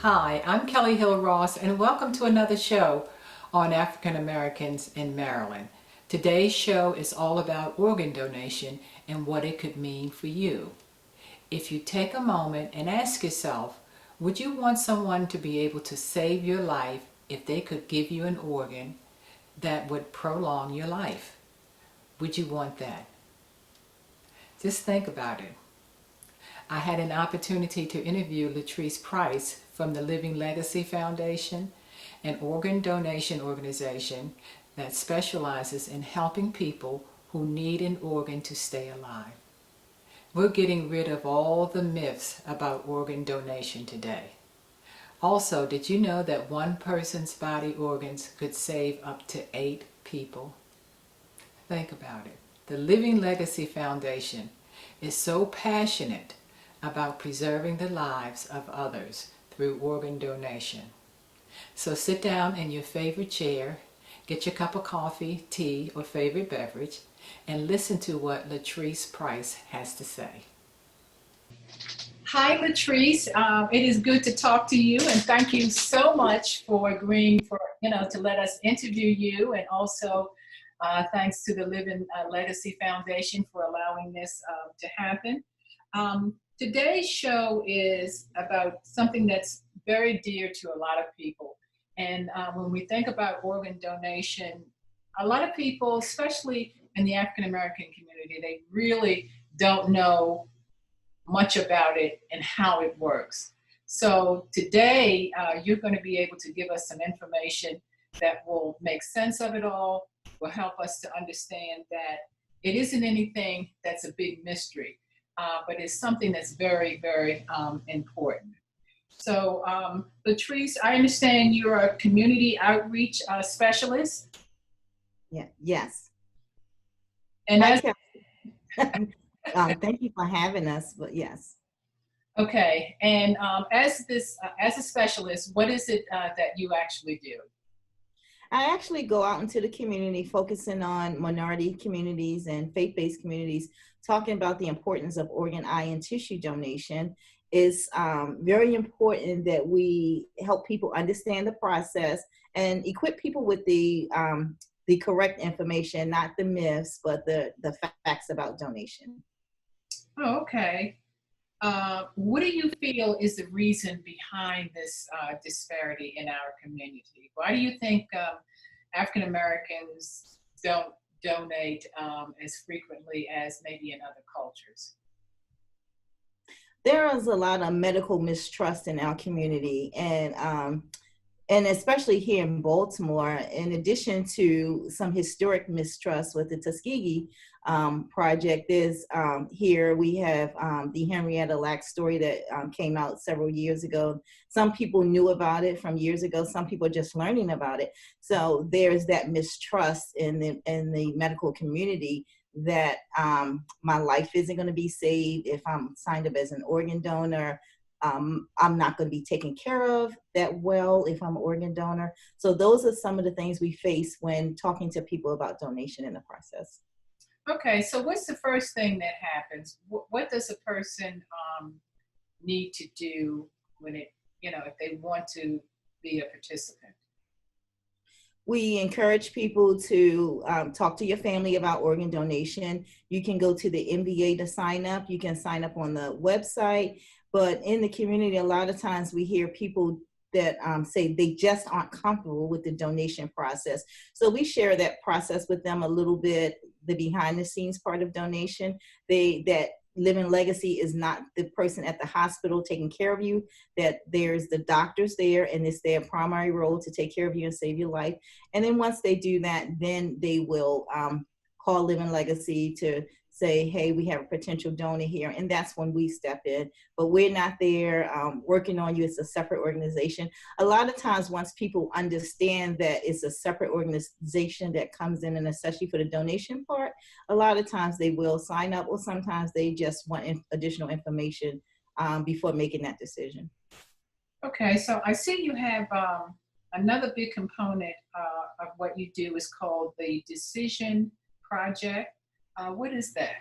Hi, I'm Kelly Hill Ross, and welcome to another show on African Americans in Maryland. Today's show is all about organ donation and what it could mean for you. If you take a moment and ask yourself, would you want someone to be able to save your life if they could give you an organ that would prolong your life? Would you want that? Just think about it. I had an opportunity to interview Latrice Price from the Living Legacy Foundation, an organ donation organization that specializes in helping people who need an organ to stay alive. We're getting rid of all the myths about organ donation today. Also, did you know that one person's body organs could save up to 8 people? Think about it. The Living Legacy Foundation is so passionate about preserving the lives of others through organ donation. So sit down in your favorite chair, get your cup of coffee, tea, or favorite beverage, and listen to what Latrice Price has to say. Hi, Latrice. It is good to talk to you, and thank you so much for agreeing to let us interview you, and also thanks to the Living Legacy Foundation for allowing this to happen. Today's show is about something that's very dear to a lot of people, and when we think about organ donation, a lot of people, especially in the African American community, they really don't know much about it and how it works. So today, you're going to be able to give us some information that will make sense of it all, will help us to understand that it isn't anything that's a big mystery, but it's something that's very, very important. So, Latrice, I understand you're a community outreach specialist. Yeah, yes. And Hi, as Kelly. Thank you for having us, but yes. okay, and as a specialist, what is it that you actually do? I actually go out into the community focusing on minority communities and faith-based communities, talking about the importance of organ, eye, and tissue donation. It's very important that we help people understand the process and equip people with the correct information, not the myths, but the facts about donation. Oh, okay. What do you feel is the reason behind this disparity in our community? Why do you think African Americans don't donate as frequently as maybe in other cultures? There is a lot of medical mistrust in our community, and especially here in Baltimore, in addition to some historic mistrust with the Tuskegee project, is here we have the Henrietta Lacks story that came out several years ago. Some people knew about it from years ago. Some people are just learning about it. So there's that mistrust in the medical community that my life isn't going to be saved if I'm signed up as an organ donor. I'm not going to be taken care of that well if I'm an organ donor. So those are some of the things we face when talking to people about donation in the process. Okay, so what's the first thing that happens? What does a person need to do when if they want to be a participant? We encourage people to talk to your family about organ donation. You can go to the MVA to sign up. You can sign up on the website. But in the community, a lot of times we hear people that say they just aren't comfortable with the donation process. So we share that process with them a little bit, the behind the scenes part of donation. That living legacy is not the person at the hospital taking care of you, that there's the doctors there and it's their primary role to take care of you and save your life. And then once they do that, then they will call living legacy to say, hey, we have a potential donor here. And that's when we step in. But we're not there working on you. It's a separate organization. A lot of times, once people understand that it's a separate organization that comes in, and especially for the donation part, a lot of times they will sign up, or sometimes they just want additional information before making that decision. Okay, so I see you have another big component of what you do is called the Decision Project. What is that?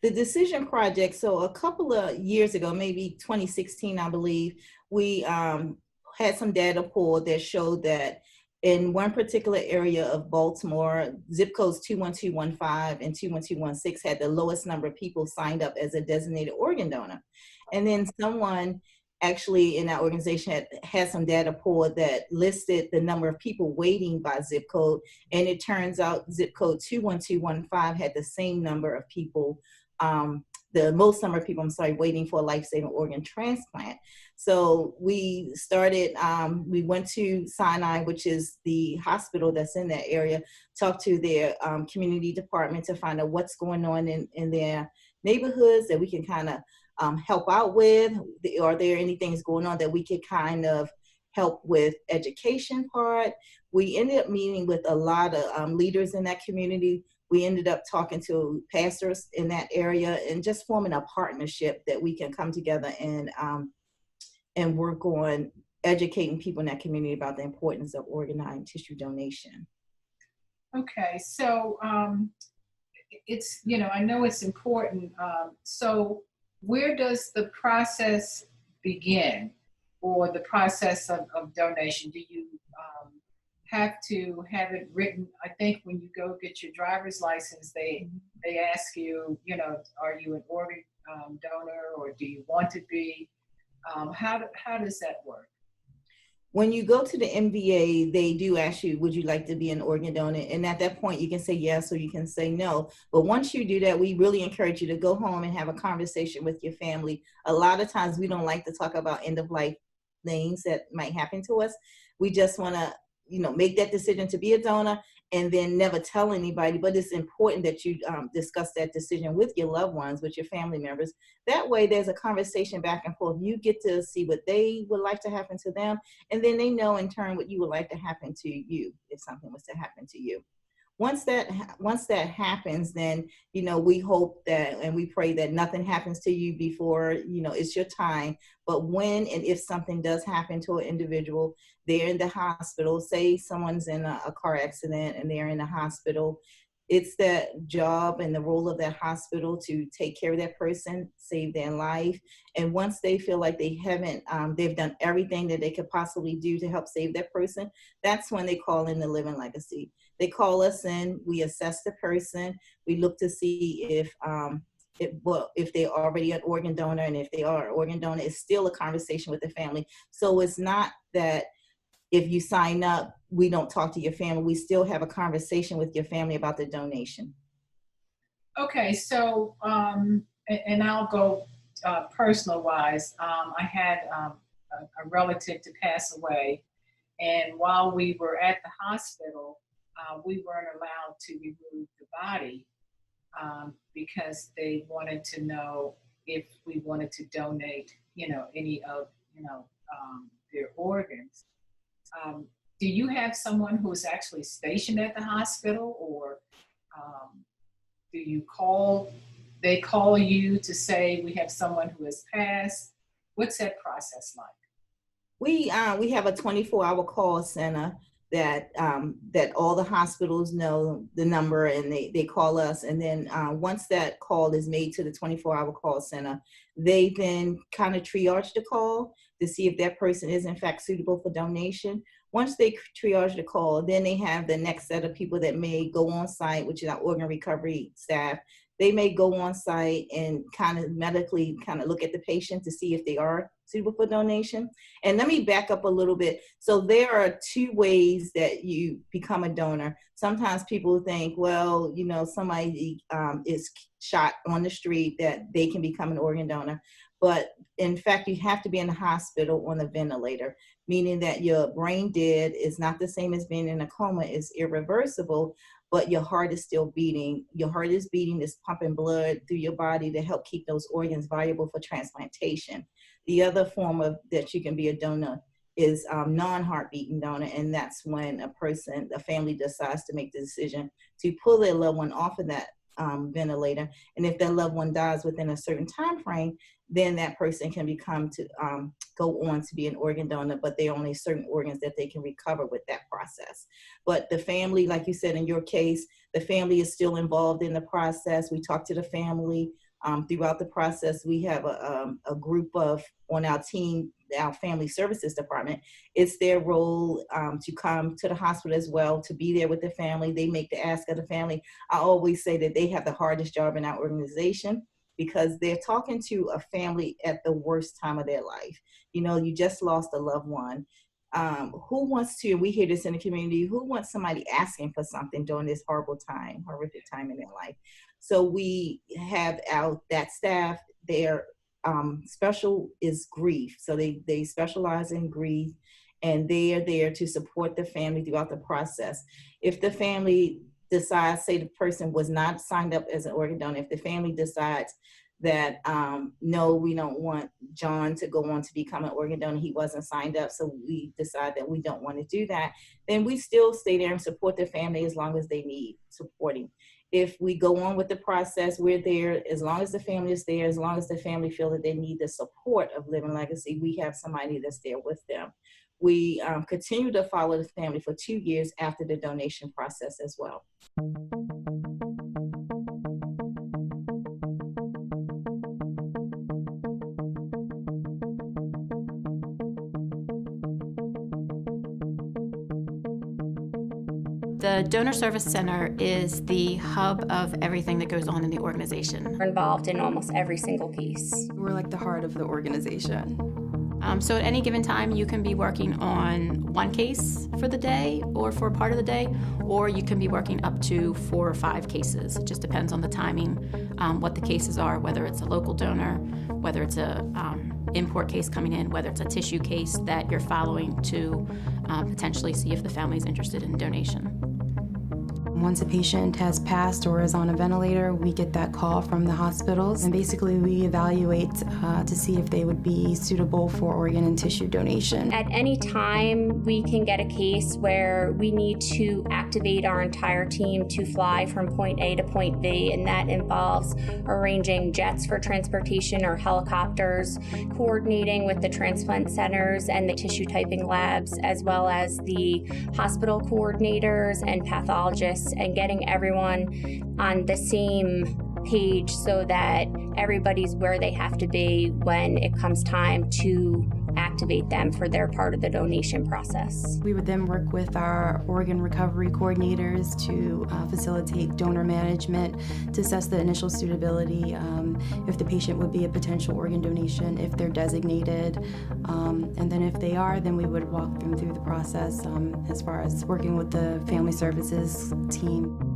The Decision Project, so a couple of years ago, maybe 2016, I believe, we had some data pulled that showed that in one particular area of Baltimore, zip codes 21215 and 21216 had the lowest number of people signed up as a designated organ donor. And then someone actually in that organization had some data pulled that listed the number of people waiting by zip code. And it turns out zip code 21215 had the same number of people, the most number of people, I'm sorry, waiting for a life-saving organ transplant. So we started, we went to Sinai, which is the hospital that's in that area, talked to their community department to find out what's going on in their neighborhoods that we can kind of help out with. Are there any things going on that we could kind of help with education part? We ended up meeting with a lot of leaders in that community. We ended up talking to pastors in that area and just forming a partnership that we can come together and work on educating people in that community about the importance of organ tissue donation. Okay, so it's, I know it's important. So where does the process begin, or the process of donation? Do you have to have it written? I think when you go get your driver's license, they ask you, are you an organ donor, or do you want to be? How does that work? When you go to the MVA, they do ask you, would you like to be an organ donor? And at that point, you can say yes or you can say no. But once you do that, we really encourage you to go home and have a conversation with your family. A lot of times we don't like to talk about end of life things that might happen to us. We just want to, make that decision to be a donor and then never tell anybody. But it's important that you discuss that decision with your loved ones, with your family members. That way there's a conversation back and forth. You get to see what they would like to happen to them, and then they know in turn what you would like to happen to you if something was to happen to you. Once that happens, then we hope that and we pray that nothing happens to you before it's your time. But when and if something does happen to an individual, they're in the hospital, say someone's in a car accident and they're in the hospital, it's that job and the role of that hospital to take care of that person, save their life. And once they feel like they haven't, they've done everything that they could possibly do to help save that person, that's when they call in the living legacy. They call us in, we assess the person, we look to see if they're already an organ donor, and if they are an organ donor, it's still a conversation with the family. So it's not that if you sign up, we don't talk to your family. We still have a conversation with your family about the donation. Okay, so, and I'll go personal wise. I had a relative to pass away, and while we were at the hospital, we weren't allowed to remove the body because they wanted to know if we wanted to donate, any of, their organs. Do you have someone who's actually stationed at the hospital, or do you they call you to say we have someone who has passed? What's that process like? We have a 24-hour call center that all the hospitals know the number, and they call us. And then once that call is made to the 24-hour call center, they then kind of triage the call to see if that person is in fact suitable for donation. Once they triage the call, then they have the next set of people that may go on site, which is our organ recovery staff. They may go on site and kind of medically look at the patient to see if they are suitable for donation. And let me back up a little bit. So there are two ways that you become a donor. Sometimes people think, well, somebody is shot on the street that they can become an organ donor. But in fact, you have to be in the hospital on a ventilator, meaning that your brain dead is not the same as being in a coma. It's irreversible, but your heart is still beating. Your heart is beating, is pumping blood through your body to help keep those organs viable for transplantation. The other form of that you can be a donor is non-heart beating donor, and that's when a family decides to make the decision to pull their loved one off of that ventilator. And if that loved one dies within a certain time frame, then that person can go on to be an organ donor, but there are only certain organs that they can recover with that process. But the family, like you said, in your case, the family is still involved in the process. We talk to the family. Throughout the process, we have a group of on our team, our family services department. It's their role to come to the hospital as well, to be there with the family. They make the ask of the family. I always say that they have the hardest job in our organization because they're talking to a family at the worst time of their life. You know, you just lost a loved one. Who wants to, we hear this in the community, who wants somebody asking for something during this horrible time, horrific time in their life? So we have that staff, their special is grief. So they specialize in grief, and they are there to support the family throughout the process. If the family decides, say the person was not signed up as an organ donor, if the family decides that no, we don't want John to go on to become an organ donor, he wasn't signed up, so we decide that we don't want to do that, then we still stay there and support the family as long as they need supporting. If we go on with the process, we're there as long as the family is there, as long as the family feel that they need the support of Living Legacy, we have somebody that's there with them. We continue to follow the family for 2 years after the donation process as well. The Donor Service Center is the hub of everything that goes on in the organization. We're involved in almost every single case. We're like the heart of the organization. So at any given time, you can be working on one case for the day or for a part of the day, or you can be working up to 4 or 5 cases. It just depends on the timing, what the cases are, whether it's a local donor, whether it's a import case coming in, whether it's a tissue case that you're following to potentially see if the family is interested in donation. Once a patient has passed or is on a ventilator, we get that call from the hospitals, and basically we evaluate to see if they would be suitable for organ and tissue donation. At any time, we can get a case where we need to activate our entire team to fly from point A to point B, and that involves arranging jets for transportation or helicopters, coordinating with the transplant centers and the tissue typing labs, as well as the hospital coordinators and pathologists, and getting everyone on the same page so that everybody's where they have to be when it comes time to activate them for their part of the donation process. We would then work with our organ recovery coordinators to facilitate donor management, to assess the initial suitability, if the patient would be a potential organ donation, if they're designated, and then if they are, then we would walk them through the process as far as working with the family services team.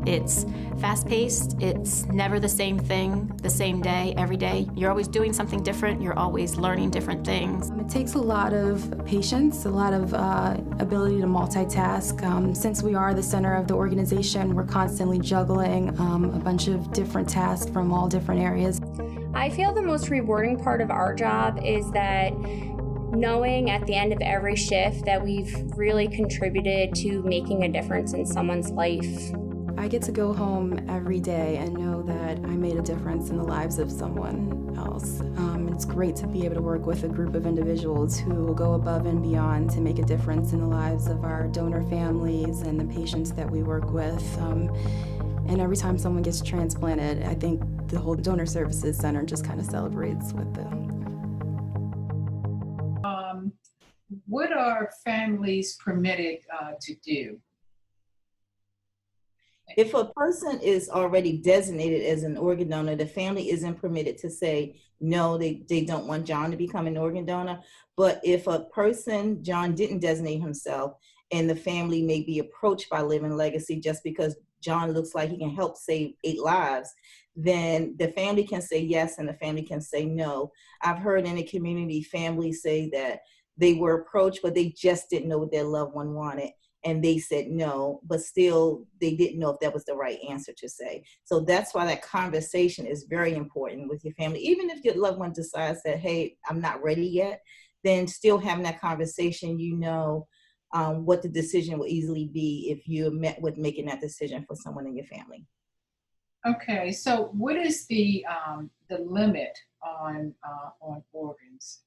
It's fast-paced, it's never the same thing, the same day, every day. You're always doing something different, you're always learning different things. It takes a lot of patience, a lot of ability to multitask. Since we are the center of the organization, we're constantly juggling a bunch of different tasks from all different areas. I feel the most rewarding part of our job is that knowing at the end of every shift that we've really contributed to making a difference in someone's life. I get to go home every day and know that I made a difference in the lives of someone else. It's great to be able to work with a group of individuals who will go above and beyond to make a difference in the lives of our donor families and the patients that we work with. And every time someone gets transplanted, I think the whole Donor Services Center just kind of celebrates with them. What are families permitted to do? If a person is already designated as an organ donor, the family isn't permitted to say, no, they don't want John to become an organ donor. But if a person, John didn't designate himself, and the family may be approached by Living Legacy just because John looks like he can help save 8 lives, then the family can say yes and the family can say no. I've heard in the community families say that they were approached, but they just didn't know what their loved one wanted. And they said no, but still they didn't know if that was the right answer to say. So that's why that conversation is very important with your family. Even if your loved one decides that, hey, I'm not ready yet, then still having that conversation, you know what the decision will easily be if you're met with making that decision for someone in your family. Okay, so what is the limit on organs?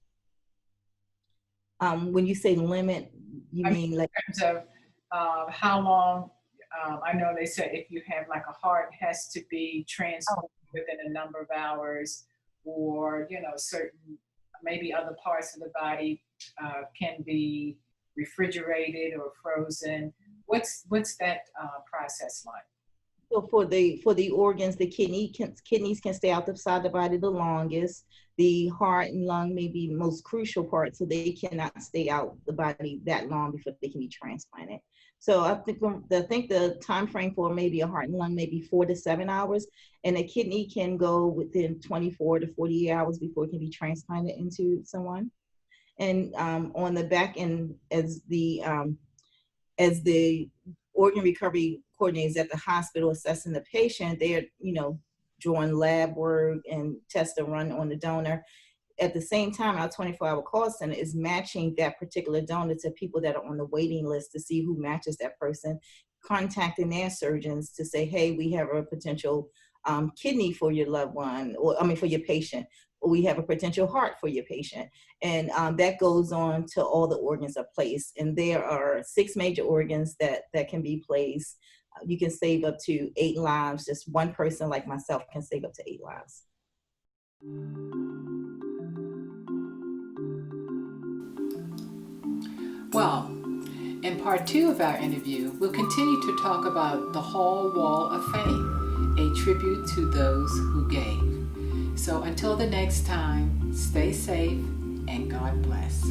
When you say limit, you mean like in terms of how long? I know they said if you have like a heart, it has to be transplanted within a number of hours, or certain maybe other parts of the body can be refrigerated or frozen. What's that process like? So for the organs, the kidneys can stay outside the body the longest. The heart and lung may be most crucial part, so they cannot stay out the body that long before they can be transplanted. So I think the time frame for maybe a heart and lung may be 4 to 7 hours, and a kidney can go within 24 to 48 hours before it can be transplanted into someone. And on the back end, as the organ recovery coordinators at the hospital assessing the patient, they're, doing lab work and tests to run on the donor. At the same time, our 24-hour call center is matching that particular donor to people that are on the waiting list to see who matches that person, contacting their surgeons to say, hey, we have a potential kidney for your loved one, for your patient, or we have a potential heart for your patient. And that goes on till all the organs are placed. And there are 6 major organs that can be placed. You can save up to 8 lives. Just one person like myself can save up to 8 lives. Well, in part 2 of our interview, we'll continue to talk about the Hall Wall of Fame, a tribute to those who gave. So until the next time, stay safe and God bless.